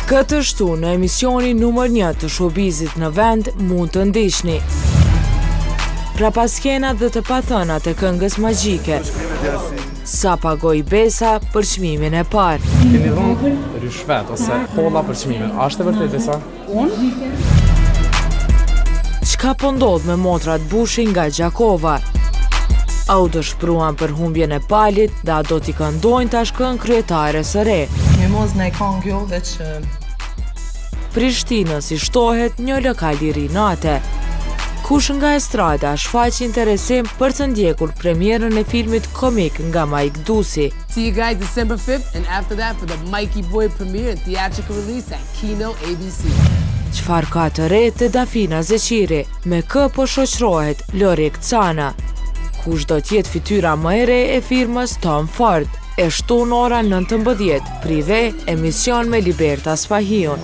Këtë shtu në emisioni numër 1 të showbizit në vend mund të ndiqni. Pra paskenat dhe të pathënat e këngës magjike. Sa pagoj Besa për çmimin e parë. Keni dhënë ryshvet ose holla për çmimin. A është e vërtetë Besa? Çka po ndodh me motrat Bushi nga Gjakova? A u dëshpruan për humbjen e Palit dhe a do t'i këndojnë tashkën kryetare së re? Mimoz në e kanë kjo dhe që... Prishtinës i shtohet një lokal i ri nate. Kush nga estrada shfaq interesim për të ndjekur premierën e filmit komik nga Mike Dusi. See you guys December 5th and after that for the Mikey Boy premiere and theatrical release at Kino ABC. Çfarë ka të re te Dafina Zeqiri? Me kë po shoqërohet Lori Kcana? Kush do t'jetë fytyra më e re e firmës Tom Ford? E shtu në ora 19, prive, emision me Liberta Spahiun.